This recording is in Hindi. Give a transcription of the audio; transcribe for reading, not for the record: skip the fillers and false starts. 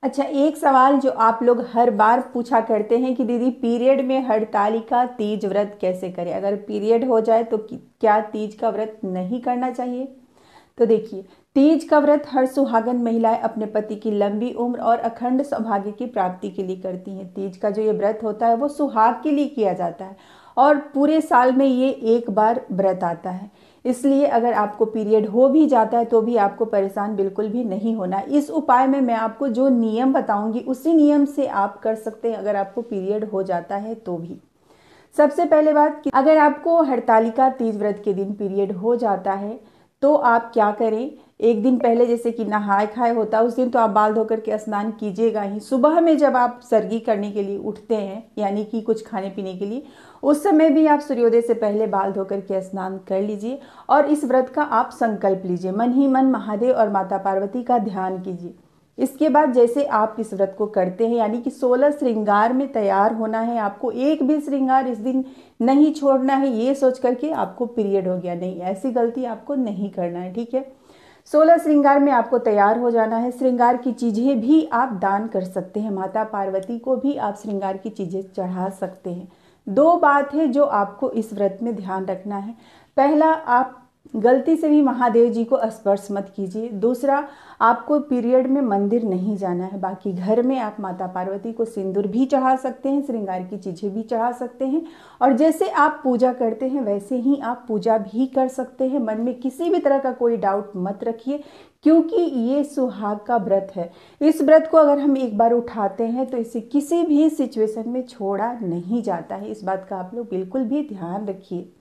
अच्छा, एक सवाल जो आप लोग हर बार पूछा करते हैं कि दीदी पीरियड में हरतालिका तीज व्रत कैसे करें? अगर पीरियड हो जाए तो क्या तीज का व्रत नहीं करना चाहिए? तो देखिए, तीज का व्रत हर सुहागन महिलाएं अपने पति की लंबी उम्र और अखंड सौभाग्य की प्राप्ति के लिए करती हैं। तीज का जो ये व्रत होता है वो सुहाग के लिए किया जाता है और पूरे साल में ये एक बार व्रत आता है। इसलिए अगर आपको पीरियड हो भी जाता है तो भी आपको परेशान बिल्कुल भी नहीं होना। इस उपाय में मैं आपको जो नियम बताऊंगी उसी नियम से आप कर सकते हैं अगर आपको पीरियड हो जाता है तो भी। सबसे पहले बात कि अगर आपको हरतालिका तीज व्रत के दिन पीरियड हो जाता है तो आप क्या करें, एक दिन पहले जैसे कि नहाए खाए होता है उस दिन तो आप बाल धोकर के स्नान कीजिएगा ही। सुबह में जब आप सरगी करने के लिए उठते हैं यानी कि कुछ खाने पीने के लिए, उस समय भी आप सूर्योदय से पहले बाल धोकर के स्नान कर लीजिए और इस व्रत का आप संकल्प लीजिए। मन ही मन महादेव और माता पार्वती का ध्यान कीजिए। इसके बाद जैसे आप इस व्रत को करते हैं यानी कि 16 श्रृंगार में तैयार होना है आपको, एक भी श्रृंगार इस दिन नहीं छोड़ना है ये सोच करके आपको पीरियड हो गया, नहीं, ऐसी गलती आपको नहीं करना है, ठीक है। 16 श्रृंगार में आपको तैयार हो जाना है। श्रृंगार की चीजें भी आप दान कर सकते हैं, माता पार्वती को भी आप श्रृंगार की चीजें चढ़ा सकते हैं। दो बात है जो आपको इस व्रत में ध्यान रखना है। पहला, आप गलती से भी महादेव जी को स्पर्श मत कीजिए। दूसरा, आपको पीरियड में मंदिर नहीं जाना है। बाकी घर में आप माता पार्वती को सिंदूर भी चढ़ा सकते हैं, श्रृंगार की चीजें भी चढ़ा सकते हैं और जैसे आप पूजा करते हैं वैसे ही आप पूजा भी कर सकते हैं। मन में किसी भी तरह का कोई डाउट मत रखिए क्योंकि ये सुहाग का व्रत है। इस व्रत को अगर हम एक बार उठाते हैं तो इसे किसी भी सिचुएशन में छोड़ा नहीं जाता है। इस बात का आप लोग बिल्कुल भी ध्यान रखिए।